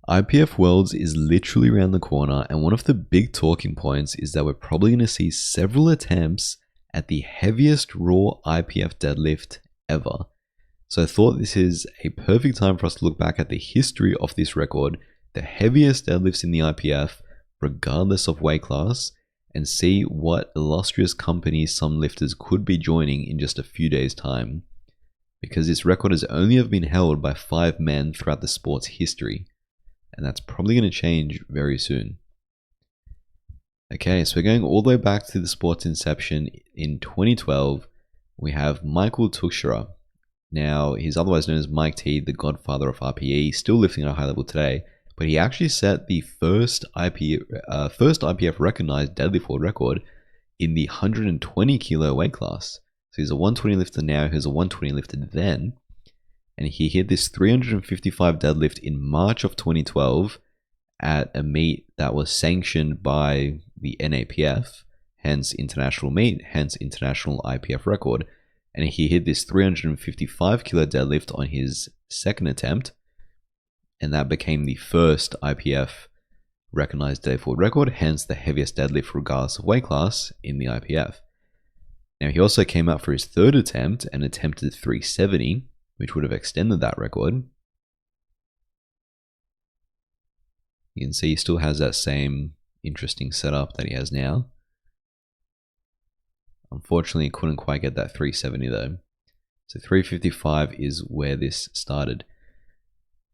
IPF Worlds is literally around the corner, and one of the big talking points is that we're probably going to see several attempts at the heaviest raw IPF deadlift ever. So I thought this is a perfect time for us to look back at the history of this record, the heaviest deadlifts in the IPF, regardless of weight class, and see what illustrious companies some lifters could be joining in just a few days' time. Because this record has only ever been held by 5 men throughout the sport's history, and that's probably going to change very soon. Okay, so we're going all the way back to the sport's inception in 2012. We have Michael Tuchscherer. Now, he's otherwise known as Mike T, the godfather of RPE, still lifting at a high level today, but he actually set the first IPF recognized deadlift world record in the 120 kilo weight class. So he's a 120 lifter now, he's a 120 lifter then, and he hit this 355 deadlift in March of 2012 at a meet that was sanctioned by the NAPF, hence international meet, hence international IPF record. And he hit this 355 kilo deadlift on his second attempt, and that became the first IPF recognized deadlift world record, hence the heaviest deadlift regardless of weight class in the IPF. Now he also came out for his third attempt and attempted 370, which would have extended that record. You can see he still has that same interesting setup that he has now. Unfortunately, he couldn't quite get that 370 though. So 355 is where this started.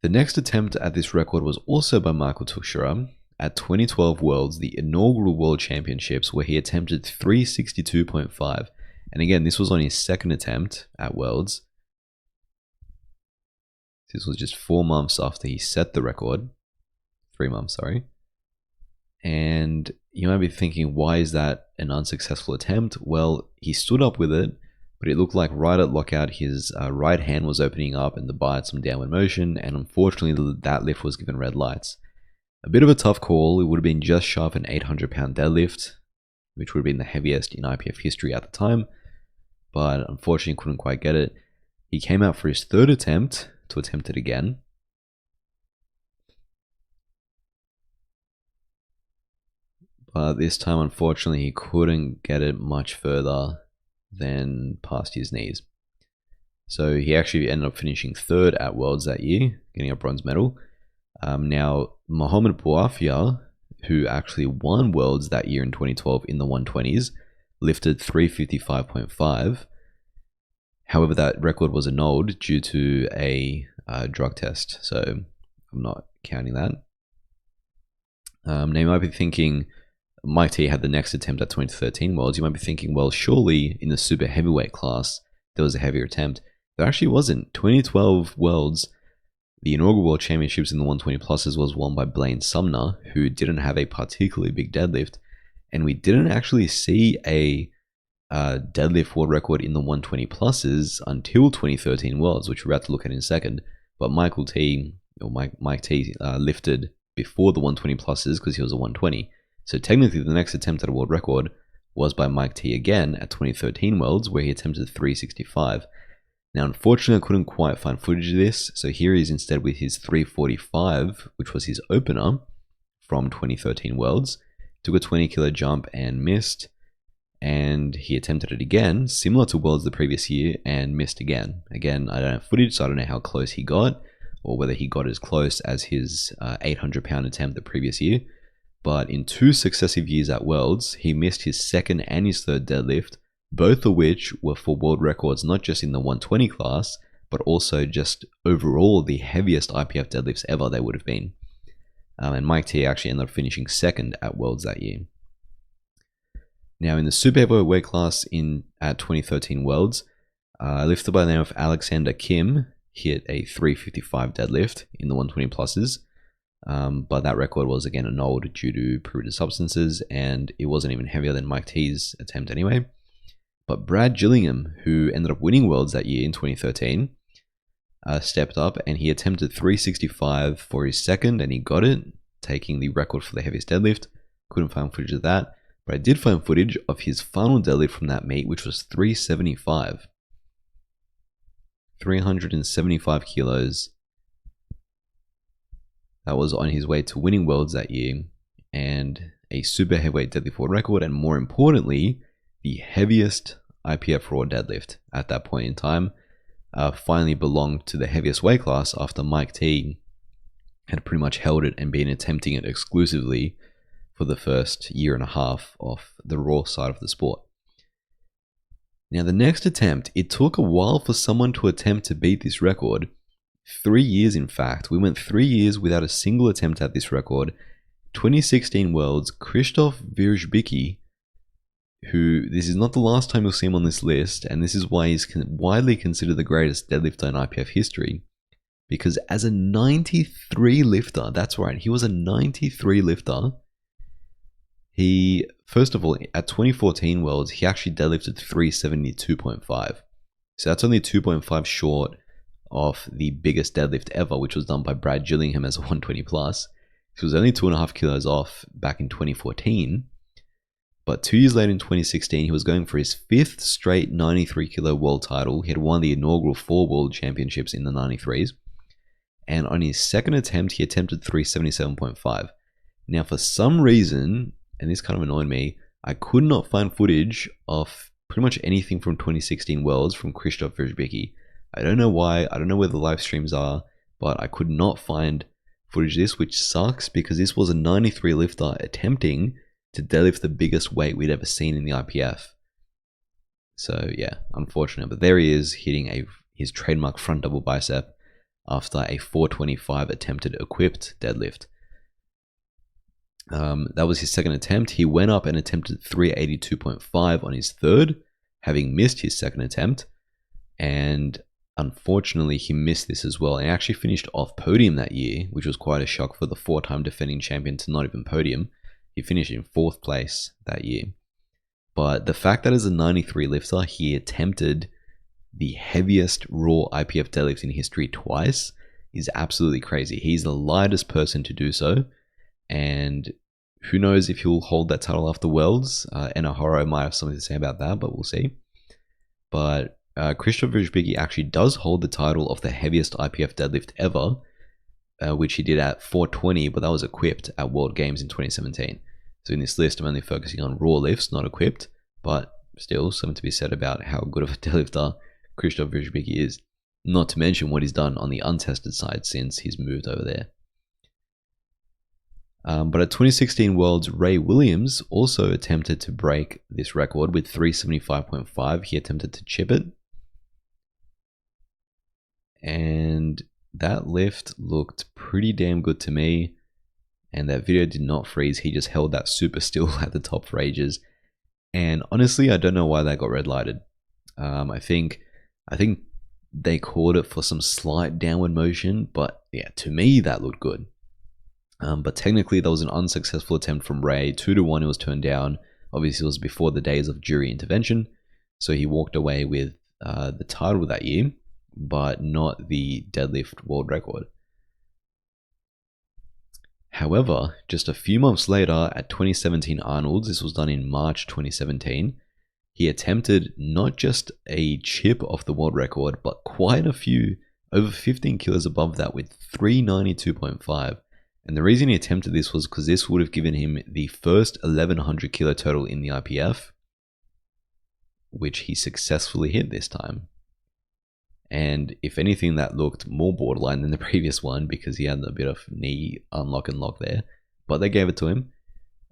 The next attempt at this record was also by Michael Tuchscherer at 2012 Worlds, the inaugural World Championships, where he attempted 362.5. And again, this was on his second attempt at Worlds. This was just 4 months after he set the record. 3 months, sorry. And you might be thinking, why is that an unsuccessful attempt? Well, he stood up with it, but it looked like right at lockout, his right hand was opening up and the bar had some downward motion, and unfortunately that lift was given red lights. A bit of a tough call. It would have been just shy of an 800-pound deadlift, which would have been the heaviest in IPF history at the time, but unfortunately couldn't quite get it. He came out for his third attempt to attempt it again. But this time, unfortunately, he couldn't get it much further than past his knees. So he actually ended up finishing third at Worlds that year, getting a bronze medal. Now, Mohamed Bouafia, who actually won Worlds that year in 2012 in the 120s, lifted 355.5. However, that record was annulled due to a drug test, so I'm not counting that. Now you might be thinking, Mike T had the next attempt at 2013 Worlds. You might be thinking, well, surely in the super heavyweight class, there was a heavier attempt. There actually wasn't. 2012 Worlds, the inaugural World Championships in the 120 pluses was won by Blaine Sumner, who didn't have a particularly big deadlift. And we didn't actually see a deadlift world record in the 120 pluses until 2013 Worlds, which we're about to look at in a second. But Mike T lifted before the 120 pluses because he was a 120. So technically the next attempt at a world record was by Mike T again at 2013 Worlds, where he attempted 365. Now unfortunately I couldn't quite find footage of this, so here he is instead with his 345, which was his opener from 2013 Worlds. Took a 20 kilo jump and missed, and he attempted it again, similar to Worlds the previous year, and missed again. Again, I don't have footage, so I don't know how close he got, or whether he got as close as his 800-pound attempt the previous year. But in 2 successive years at Worlds, he missed his second and his third deadlift, both of which were for world records, not just in the 120 class, but also just overall the heaviest IPF deadlifts ever they would have been. And Mike T actually ended up finishing second at Worlds that year. Now in the super heavyweight weight class at 2013 Worlds, a lifter by the name of Alexander Kim hit a 355 deadlift in the 120 pluses. But that record was again annulled due to prohibited substances, and it wasn't even heavier than Mike T's attempt anyway. But Brad Gillingham, who ended up winning Worlds that year in 2013, stepped up and he attempted 365 for his second, and he got it, taking the record for the heaviest deadlift. Couldn't find footage of that, but I did find footage of his final deadlift from that meet, which was 375. 375 kilos. that was on his way to winning worlds that year, and a super heavyweight deadlift world record, and more importantly, the heaviest IPF raw deadlift at that point in time, finally belonged to the heaviest weight class after Mike T had pretty much held it and been attempting it exclusively for the first year and a half of the raw side of the sport. Now, the next attempt, it took a while for someone to attempt to beat this record. 3 years, in fact. We went 3 years without a single attempt at this record. 2016 Worlds, Krzysztof Wierzbicki, who, this is not the last time you'll see him on this list, and this is why he's widely considered the greatest deadlifter in IPF history, because as a 93 lifter, that's right, he was a 93 lifter, he, first of all, at 2014 Worlds, he actually deadlifted 372.5, so that's only 2.5 short of the biggest deadlift ever, which was done by Brad Gillingham as a 120 plus. He was only 2.5 kilos off back in 2014. But 2 years later in 2016, he was going for his 5th straight 93 kilo world title. He had won the inaugural 4 world championships in the 93s. And on his second attempt, he attempted 377.5. Now, for some reason, and this kind of annoyed me, I could not find footage of pretty much anything from 2016 Worlds from Krzysztof Wierzbicki. I don't know why, I don't know where the live streams are, but I could not find footage of this, which sucks because this was a 93 lifter attempting to deadlift the biggest weight we'd ever seen in the IPF. So yeah, unfortunate. But there he is hitting his trademark front double bicep after a 425 attempted equipped deadlift. That was his second attempt. He went up and attempted 382.5 on his third, having missed his second attempt. And unfortunately, he missed this as well. And actually finished off podium that year, which was quite a shock for the 4-time defending champion to not even podium. He finished in 4th place that year. But the fact that as a 93 lifter, he attempted the heaviest raw IPF deadlift in history twice is absolutely crazy. He's the lightest person to do so. And who knows if he'll hold that title after Worlds. Enahoro might have something to say about that, but we'll see. But Krzysztof Wierzbicki actually does hold the title of the heaviest IPF deadlift ever, which he did at 420, but that was equipped at World Games in 2017. So in this list, I'm only focusing on raw lifts, not equipped, but still something to be said about how good of a deadlifter Krzysztof Wierzbicki is. Not to mention what he's done on the untested side since he's moved over there. But at 2016 Worlds, Ray Williams also attempted to break this record with 375.5. He attempted to chip it. And that lift looked pretty damn good to me. And that video did not freeze. He just held that super still at the top for ages. And honestly, I don't know why that got red lighted. I think they called it for some slight downward motion. But yeah, to me, that looked good. But technically, that was an unsuccessful attempt from Ray. 2-1, it was turned down. Obviously, it was before the days of jury intervention. So he walked away with the title that year, but not the deadlift world record. However, just a few months later at 2017 Arnold's, this was done in March 2017, he attempted not just a chip off the world record, but quite a few, over 15 kilos above that with 392.5. And the reason he attempted this was because this would have given him the first 1100 kilo total in the IPF, which he successfully hit this time. And if anything, that looked more borderline than the previous one because he had a bit of knee unlock and lock there. But they gave it to him.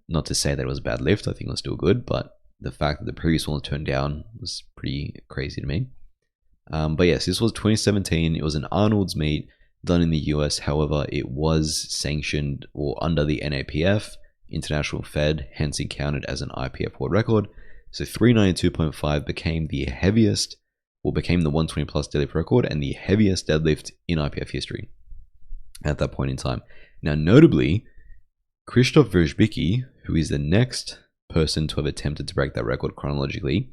Not to say that it was a bad lift, I think it was still good, but the fact that the previous one was turned down was pretty crazy to me. But yes, this was 2017. It was an Arnold's meet done in the US. However, it was sanctioned or under the NAPF, International Fed, hence it counted as an IPF world record. So 392.5 became the heaviest, or became the 120 plus deadlift record and the heaviest deadlift in IPF history at that point in time. Now, notably, Krzysztof Wierzbicki, who is the next person to have attempted to break that record chronologically,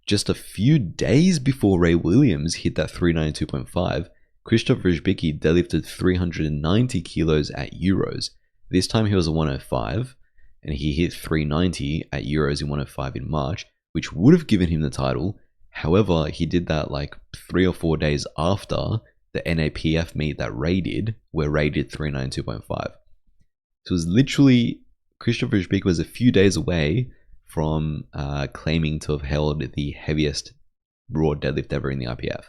just a few days before Ray Williams hit that 392.5, Krzysztof Wierzbicki deadlifted 390 kilos at Euros. This time he was a 105, and he hit 390 at Euros in 105 in March, which would have given him the title. However, he did that like 3 or 4 days after the NAPF meet that Ray did, where Ray did 392.5. So it was literally, Krzysztof Wierzbicki was a few days away from claiming to have held the heaviest raw deadlift ever in the IPF.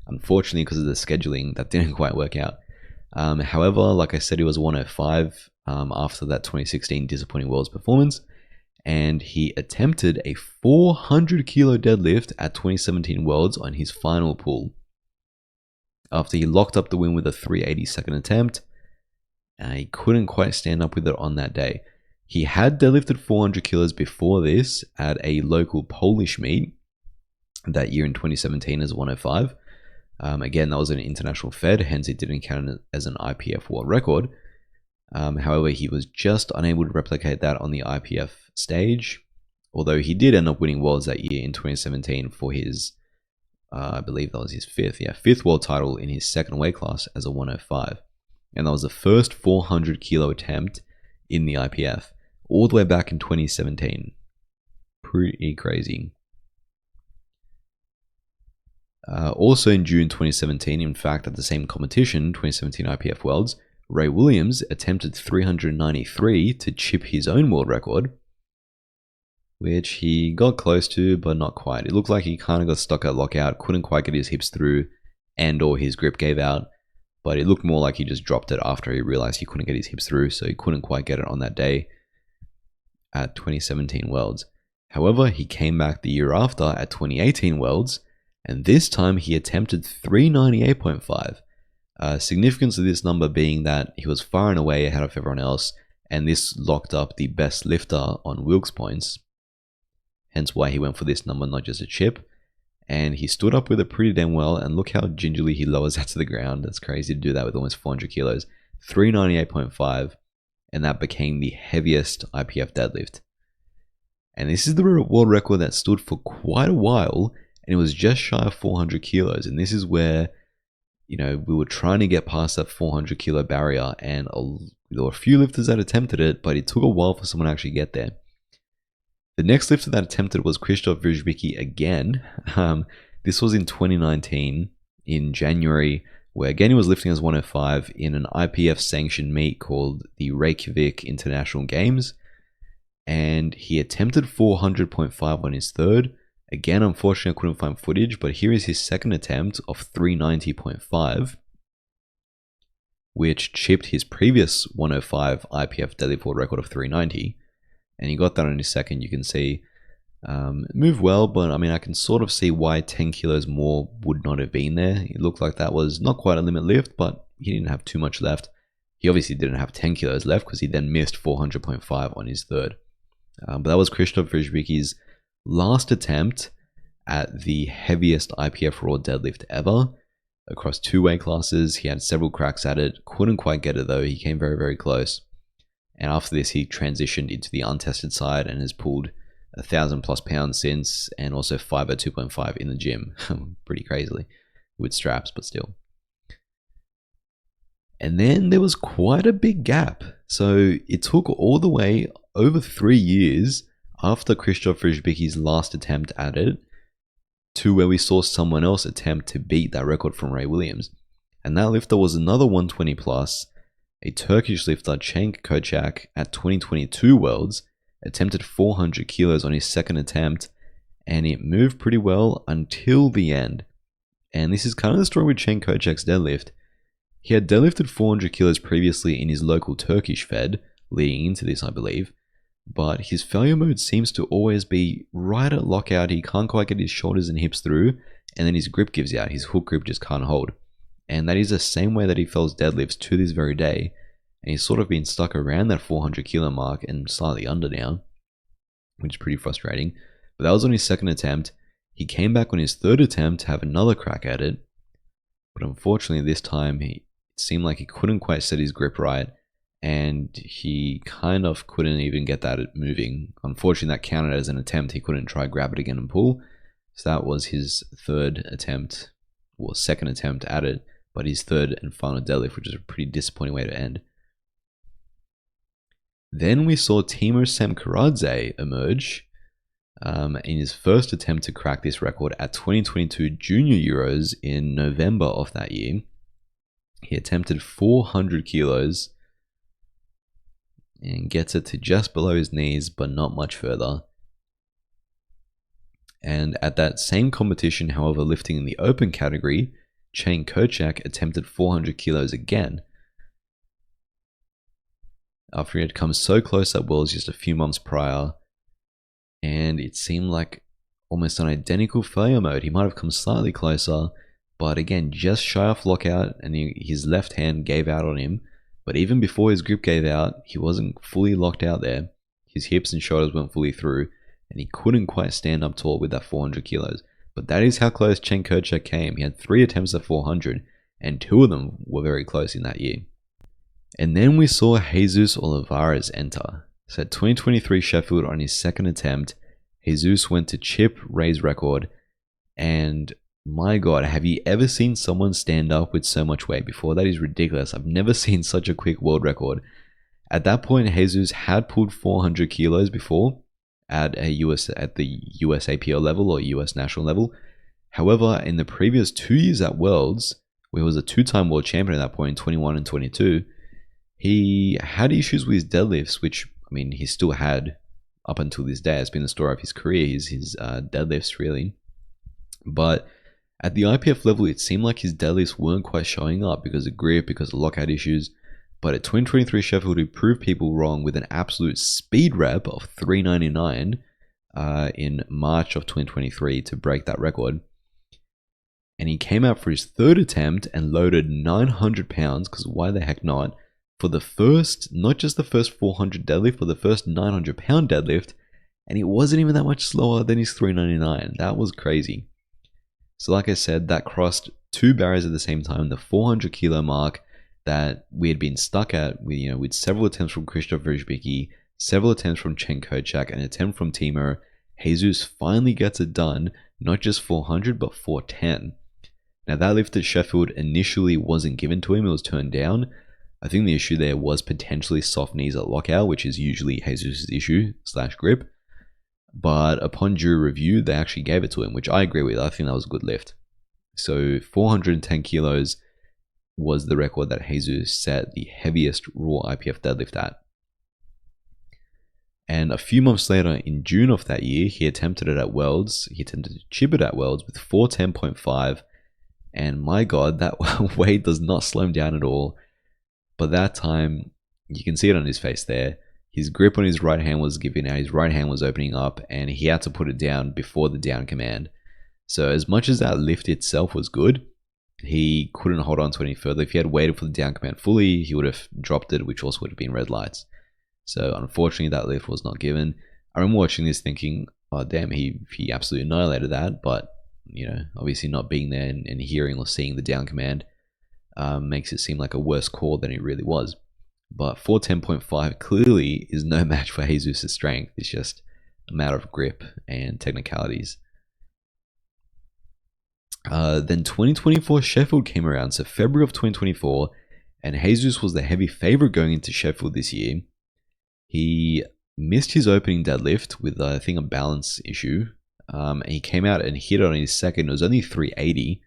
Unfortunately, because of the scheduling, that didn't quite work out. However, like I said, he was 105 after that 2016 disappointing Worlds performance, and he attempted a 400 kilo deadlift at 2017 Worlds on his final pull. After he locked up the win with a 382nd attempt, he couldn't quite stand up with it on that day. He had deadlifted 400 kilos before this at a local Polish meet that year in 2017 as 105. Again, that was an international fed, hence it didn't count as an IPF world record. However, he was just unable to replicate that on the IPF stage, although he did end up winning worlds that year in 2017 for his, I believe that was his fifth world title in his second weight class as a 105. And that was the first 400 kilo attempt in the IPF, all the way back in 2017. Pretty crazy. Also in June 2017, in fact, at the same competition, 2017 IPF Worlds, Ray Williams attempted 393 to chip his own world record, which he got close to, but not quite. It looked like he kind of got stuck at lockout, couldn't quite get his hips through, and or his grip gave out, but it looked more like he just dropped it after he realized he couldn't get his hips through, so he couldn't quite get it on that day at 2017 Worlds. However, he came back the year after at 2018 Worlds, and this time he attempted 398.5. Significance of this number being that he was far and away ahead of everyone else, and this locked up the best lifter on Wilks points, hence why he went for this number, not just a chip. And he stood up with it pretty damn well, and look how gingerly he lowers that to the ground. That's crazy to do that with almost 400 kilos. 398.5, and that became the heaviest IPF deadlift. And this is the world record that stood for quite a while, and it was just shy of 400 kilos. And this is where, you know, we were trying to get past that 400 kilo barrier, and there were a few lifters that attempted it, but it took a while for someone to actually get there. The next lifter that attempted was Krzysztof Wierzbicki again. This was in 2019, in January, where again he was lifting as 105 in an IPF sanctioned meet called the Reykjavik International Games, and he attempted 400.5 on his third. Again, unfortunately, I couldn't find footage, but here is his second attempt of 390.5, which chipped his previous 105 IPF deadlift world record of 390. And he got that on his second. You can see move well, but I mean, I can sort of see why 10 kilos more would not have been there. It looked like that was not quite a limit lift, but he didn't have too much left. He obviously didn't have 10 kilos left because he then missed 400.5 on his third. But that was Krzysztof Wierzbicki's last attempt at the heaviest IPF raw deadlift ever across two weight classes. He had several cracks at it, couldn't quite get it though. He came very, very close. And after this, he transitioned into the untested side and has pulled 1,000+ pounds since, and also 502.5 in the gym, pretty crazily, with straps, but still. And then there was quite a big gap. So it took all the way over 3 years after Krzysztof Wierzbicki's last attempt at it to where we saw someone else attempt to beat that record from Ray Williams. And that lifter was another 120 plus, a Turkish lifter, Cenk Kocak, at 2022 Worlds, attempted 400 kilos on his second attempt, and it moved pretty well until the end. And this is kind of the story with Cenk Kocak's deadlift. He had deadlifted 400 kilos previously in his local Turkish fed, leading into this, I believe, but his failure mode seems to always be right at lockout. He can't quite get his shoulders and hips through, and then his grip gives out. His hook grip just can't hold. And that is the same way that he fails deadlifts to this very day. And he's sort of been stuck around that 400 kilo mark and slightly under now, which is pretty frustrating. But that was on his second attempt. He came back on his third attempt to have another crack at it. But unfortunately, this time, it seemed like he couldn't quite set his grip right. And he kind of couldn't even get that moving. Unfortunately, that counted as an attempt. He couldn't try grab it again and pull. So that was his third attempt, or second attempt at it, but his third and final deadlift, which is a pretty disappointing way to end. Then we saw Temur Samkharadze emerge in his first attempt to crack this record at 2022 Junior Euros in November of that year. He attempted 400 kilos and gets it to just below his knees, but not much further. And at that same competition, however, lifting in the open category, Cenk Kocak attempted 400 kilos again, after he had come so close at Worlds just a few months prior, and it seemed like almost an identical failure mode. He might have come slightly closer, but again, just shy off lockout, and his left hand gave out on him. But even before his grip gave out, he wasn't fully locked out there. His hips and shoulders weren't fully through, and he couldn't quite stand up tall with that 400 kilos. But that is how close Cenk Kocak came. He had 3 attempts at 400, and 2 of them were very close in that year. And then we saw Jesus Olivares enter. So at 2023 Sheffield, on his second attempt, Jesus went to chip Ray's record, and my God, have you ever seen someone stand up with so much weight before? That is ridiculous. I've never seen such a quick world record. At that point, Jesus had pulled 400 kilos before at the US APL level or US national level. However, in the previous 2 years at Worlds, where he was a 2-time world champion at that point in 21 and 22, he had issues with his deadlifts, which, I mean, he still had up until this day. It's been the story of his career, his deadlifts, really. But at the IPF level, it seemed like his deadlifts weren't quite showing up because of grip, because of lockout issues. But at 2023 Sheffield, he proved people wrong with an absolute speed rep of 399 in March of 2023 to break that record. And he came out for his third attempt and loaded 900 pounds, because why the heck not, for the first, not just the first 400 deadlift, but the first 900 pound deadlift. And it wasn't even that much slower than his 399. That was crazy. So like I said, that crossed 2 barriers at the same time, the 400 kilo mark that we had been stuck at with several attempts from Krzysztof Wierzbicki, several attempts from Cenk Kocak, and an attempt from Temur. Jesus finally gets it done, not just 400, but 410. Now that lift at Sheffield initially wasn't given to him, it was turned down. I think the issue there was potentially soft knees at lockout, which is usually Jesus' issue / grip. But upon jury review, they actually gave it to him, which I agree with. I think that was a good lift. So 410 kilos was the record that Jesus set the heaviest raw IPF deadlift at. And a few months later, in June of that year, he attempted it at Worlds. He attempted to chip it at Worlds with 410.5. And my God, that weight does not slow him down at all. But that time, you can see it on his face there. His grip on his right hand was giving out. His right hand was opening up, and he had to put it down before the down command. So as much as that lift itself was good, he couldn't hold on to it any further. If he had waited for the down command fully, he would have dropped it, which also would have been red lights. So unfortunately, that lift was not given. I remember watching this thinking, oh damn, he absolutely annihilated that. But obviously not being there and hearing or seeing the down command makes it seem like a worse call than it really was. But 410.5 clearly is no match for Jesus' strength. It's just a matter of grip and technicalities. Then 2024 Sheffield came around, so February of 2024, and Jesus was the heavy favorite going into Sheffield this year. He missed his opening deadlift with, I think, a balance issue. And he came out and hit on his second. It was only 380.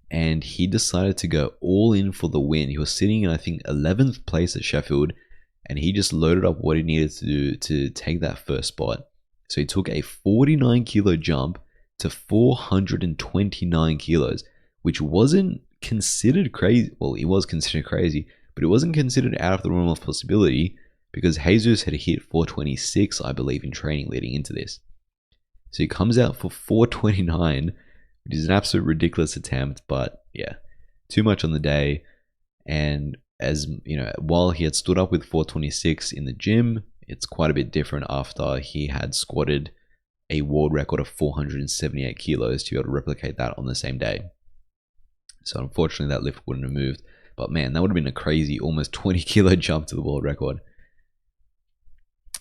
And he decided to go all in for the win. He was sitting in, I think, 11th place at Sheffield, and he just loaded up what he needed to do to take that first spot. So he took a 49 kilo jump to 429 kilos, which wasn't considered crazy. Well, it was considered crazy, but it wasn't considered out of the realm of possibility because Jesus had hit 426, I believe, in training leading into this. So he comes out for 429, which is an absolute ridiculous attempt, but yeah, too much on the day. And as while he had stood up with 426 in the gym, it's quite a bit different after he had squatted a world record of 478 kilos to be able to replicate that on the same day. So unfortunately, that lift wouldn't have moved. But man, that would have been a crazy almost 20 kilo jump to the world record.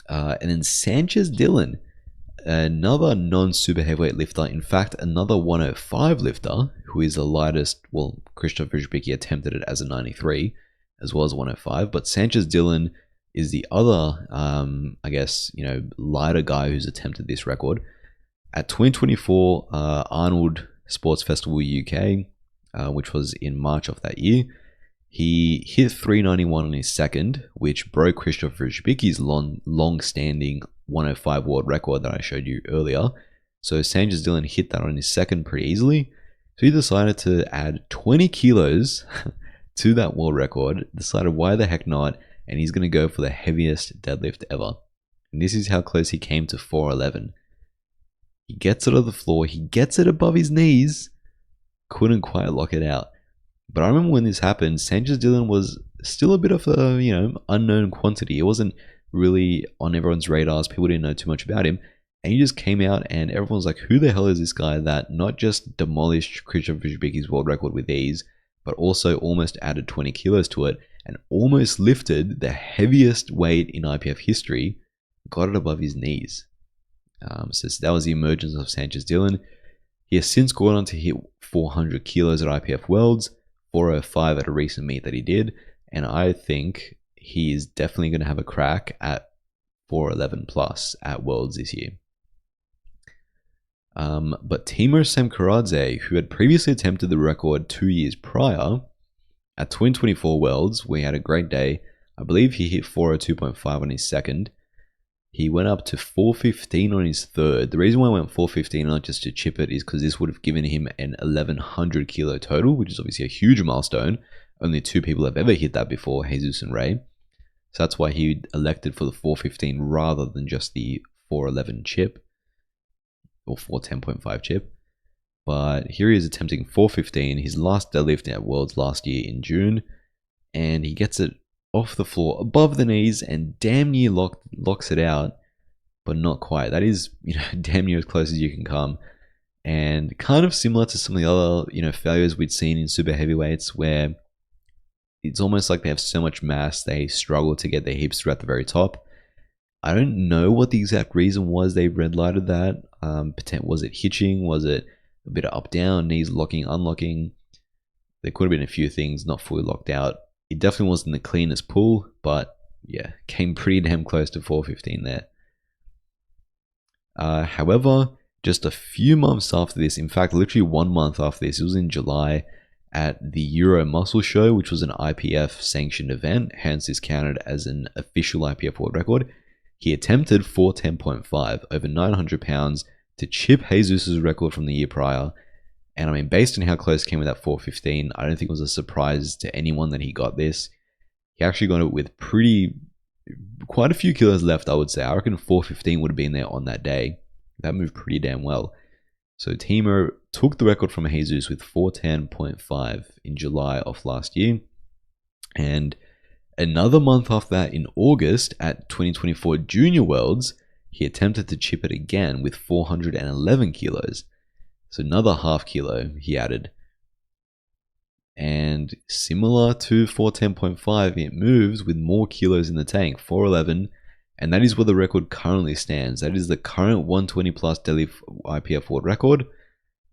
And then Sanchez Dillon, another non-super heavyweight lifter, in fact, another 105 lifter, who is the lightest. Well, Krzysztof Wierzbicki attempted it as a 93, as well as 105, but Sanchez Dillon is the other, I guess, lighter guy who's attempted this record. At 2024 Arnold Sports Festival UK, which was in March of that year, He hit 391 on his second, which broke Krzysztof Wierzbicki's long-standing 105 world record that I showed you earlier. So Sanchez Dillon hit that on his second pretty easily. So he decided to add 20 kilos to that world record, decided why the heck not, and he's going to go for the heaviest deadlift ever. And this is how close he came to 411. He gets it on the floor, he gets it above his knees, couldn't quite lock it out. But I remember when this happened, Sanchez Dillon was still a bit of a, unknown quantity. It wasn't really on everyone's radars. People didn't know too much about him. And he just came out and everyone was like, who the hell is this guy that not just demolished Krzysztof Wierzbicki's world record with ease, but also almost added 20 kilos to it and almost lifted the heaviest weight in IPF history, got it above his knees. So that was the emergence of Sanchez Dillon. He has since gone on to hit 400 kilos at IPF Worlds, 405 at a recent meet that he did, and I think he is definitely going to have a crack at 411 plus at Worlds this year. But Temur Samkharadze, who had previously attempted the record 2 years prior, at 2024 Worlds, where he had a great day, I believe he hit 402.5 on his second. He went up to 415 on his third. The reason why I went 415, not just to chip it, is because this would have given him an 1100 kilo total, which is obviously a huge milestone. Only 2 people have ever hit that before, Jesus and Ray. So that's why he elected for the 415 rather than just the 411 chip, or 410.5 chip. But here he is attempting 415, his last deadlift at Worlds last year in June, and he gets it off the floor above the knees and damn near locks it out, but not quite. That is, damn near as close as you can come, and kind of similar to some of the other, failures we'd seen in super heavyweights, where it's almost like they have so much mass they struggle to get their hips through at the very top. I don't know what the exact reason was they red lighted that. Was it hitching? Was it a bit of up down, knees locking, unlocking? There could have been a few things not fully locked out. It definitely wasn't the cleanest pull, but yeah, came pretty damn close to 415 there. However, just a few months after this, in fact, literally 1 month after this, it was in July at the Euro Muscle Show, which was an IPF sanctioned event, hence is counted as an official IPF world record. He attempted 410.5, over 900 pounds, to chip Jesus' record from the year prior. And I mean, based on how close he came with that 415, I don't think it was a surprise to anyone that he got this. He actually got it with quite a few kilos left, I would say. I reckon 415 would have been there on that day. That moved pretty damn well. So Temur took the record from Jesus with 410.5 in July of last year. And another month after that, in August at 2024 Junior Worlds, he attempted to chip it again with 411 kilos. So another half kilo he added. And similar to 410.5, it moves with more kilos in the tank, 411. And that is where the record currently stands. That is the current 120 plus deadlift IPF world record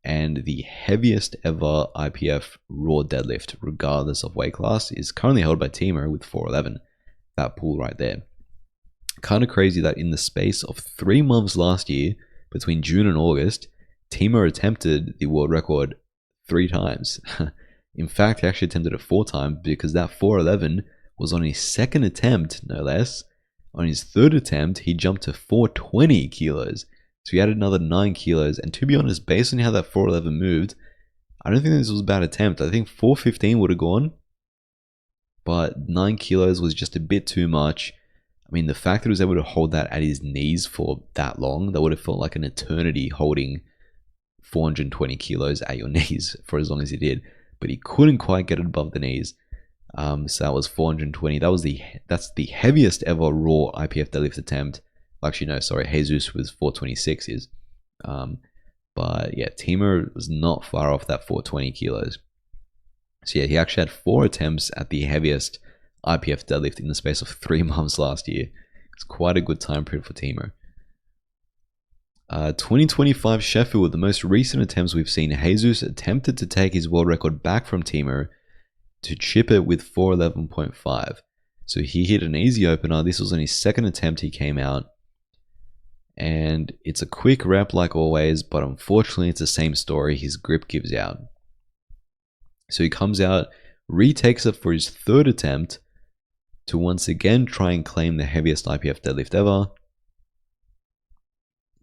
and the heaviest ever IPF raw deadlift, regardless of weight class, is currently held by Temur with 411. That pull right there. Kind of crazy that in the space of 3 months last year, between June and August, Temur attempted the world record 3 times. In fact, he actually attempted it 4 times because that 411 was on his second attempt, no less. On his third attempt, he jumped to 420 kilos. So he added another 9 kilos. And to be honest, based on how that 411 moved, I don't think this was a bad attempt. I think 415 would have gone. But 9 kilos was just a bit too much. I mean, the fact that he was able to hold that at his knees for that long, that would have felt like an eternity holding 420 kilos at your knees for as long as he did. But he couldn't quite get it above the knees. So that was 420. That's the heaviest ever raw IPF deadlift attempt. Actually, no, sorry. Jesus was 426 is. But yeah, Temur was not far off that 420 kilos. So yeah, he actually had 4 attempts at the heaviest IPF deadlift in the space of 3 months last year. It's quite a good time period for Temur. 2025 Sheffield, the most recent attempts we've seen, Jesus attempted to take his world record back from Temur to chip it with 411.5. So he hit an easy opener. This was on his second attempt he came out. And it's a quick rep like always, but unfortunately it's the same story. His grip gives out. So he comes out retakes it for his third attempt to once again try and claim the heaviest IPF deadlift ever.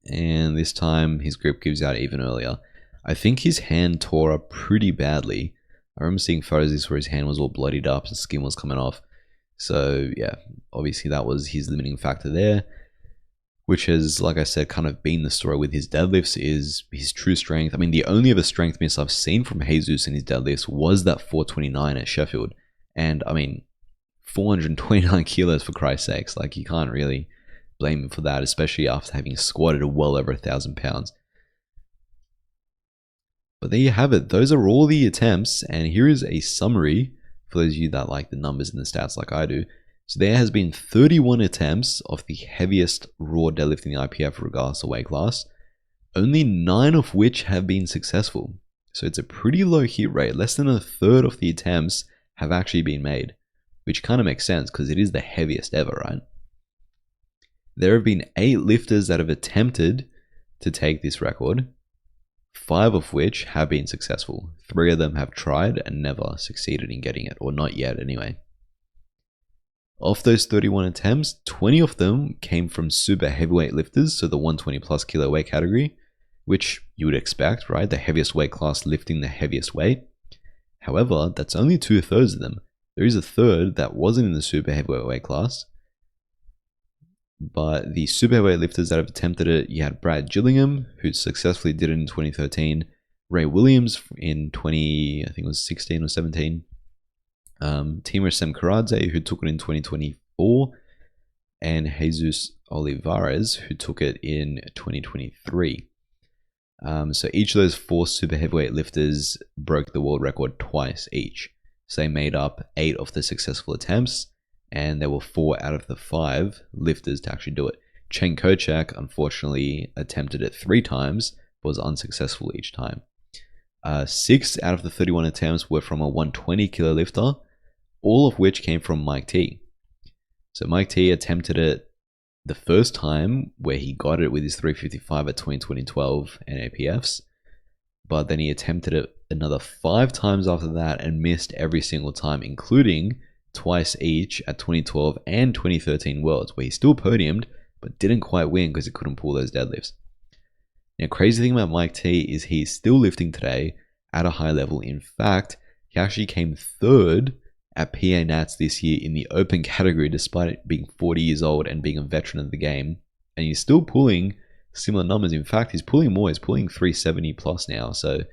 And this time his grip gives out even earlier. I think his hand tore up pretty badly. I remember seeing photos of this where his hand was all bloodied up and skin was coming off. So yeah, obviously that was his limiting factor there, which has, like I said, kind of been the story with his deadlifts, is his true strength. I mean, the only other strength miss I've seen from Jesus in his deadlifts was that 429 at Sheffield. And I mean, 429 kilos for Christ's sakes. Like, you can't really blame him for that, especially after having squatted well over 1,000 pounds. But there you have it. Those are all the attempts. And here is a summary for those of you that like the numbers and the stats like I do. So there has been 31 attempts of the heaviest raw deadlift in the IPF regardless of weight class, only 9 of which have been successful. So it's a pretty low hit rate. Less than a third of the attempts have actually been made, which kind of makes sense because it is the heaviest ever, right? There have been 8 lifters that have attempted to take this record, 5 of which have been successful. 3 of them have tried and never succeeded in getting it, or not yet anyway. Of those 31 attempts, 20 of them came from super heavyweight lifters, so the 120 plus kilo weight category, which you would expect, right? The heaviest weight class lifting the heaviest weight. However, that's only 2/3 of them. There is a third that wasn't in the super heavyweight weight class. But the super heavyweight lifters that have attempted it, you had Brad Gillingham, who successfully did it in 2013, Ray Williams in 16 or 17, Temur Samkharadze, who took it in 2024, and Jesus Olivares, who took it in 2023. So each of those 4 super heavyweight lifters broke the world record twice each. So they made up 8 of the successful attempts, and there were 4 out of the 5 lifters to actually do it. Cenk Kocak, unfortunately, attempted it 3 times, but was unsuccessful each time. 6 out of the 31 attempts were from a 120 kilo lifter, all of which came from Mike T. So Mike T attempted it the first time where he got it with his 355 at 2012 NAPFs, but then he attempted it another 5 times after that and missed every single time, including twice each at 2012 and 2013 Worlds, where he still podiumed, but didn't quite win because he couldn't pull those deadlifts. Now, crazy thing about Mike T is he's still lifting today at a high level. In fact, he actually came 3rd at PA Nats this year in the open category, despite being 40 years old and being a veteran of the game. And he's still pulling similar numbers. In fact, he's pulling more. He's pulling 370 plus now. So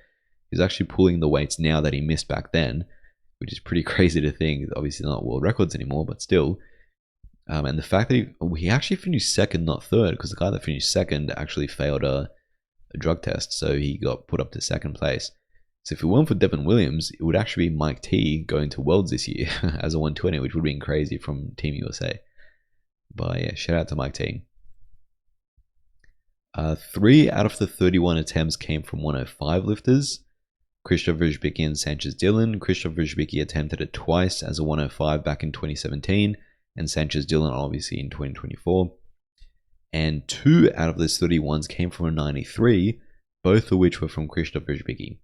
he's actually pulling the weights now that he missed back then, which is pretty crazy to think. Obviously not world records anymore, but still. And the fact that he actually finished 2nd, not 3rd, because the guy that finished 2nd actually failed a drug test, so he got put up to 2nd place. So if it weren't for Devin Williams, it would actually be Mike T going to Worlds this year as a 120, which would have been crazy from Team USA. But yeah, shout out to Mike T. 3 out of the 31 attempts came from 105 lifters, Krzysztof Wierzbicki and Sanchez Dillon. Krzysztof Wierzbicki attempted it twice as a 105 back in 2017, and Sanchez Dillon obviously in 2024. And 2 out of those 31s came from a 93, both of which were from Krzysztof Wierzbicki.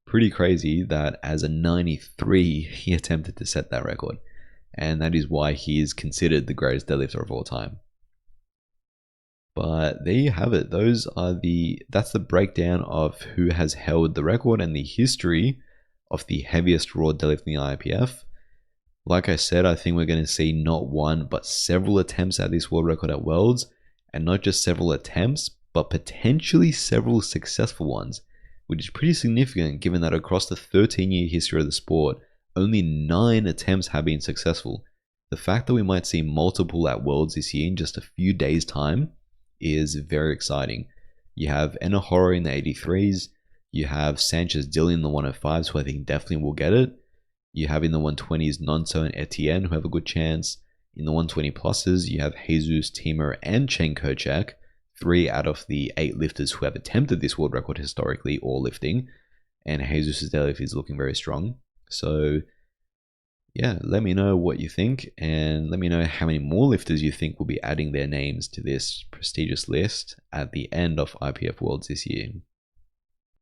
Pretty crazy that as a 93, he attempted to set that record. And that is why he is considered the greatest deadlifter of all time. But there you have it. That's the breakdown of who has held the record and the history of the heaviest raw deadlift in the IPF. Like I said, I think we're going to see not one, but several attempts at this world record at Worlds, and not just several attempts, but potentially several successful ones, which is pretty significant given that across the 13-year history of the sport, only 9 attempts have been successful. The fact that we might see multiple at Worlds this year in just a few days' time is very exciting. You have Enahoro in the 83s, you have Sanchez Dillon in the 105s, who I think definitely will get it. You have in the 120s Nonso and Etienne, who have a good chance. In the 120 pluses, you have Jesus, Temur, and Cenk Kocak, 3 out of the 8 lifters who have attempted this world record historically, all lifting. And Jesus' deadlift is looking very strong. So yeah, let me know what you think, and let me know how many more lifters you think will be adding their names to this prestigious list at the end of IPF Worlds this year.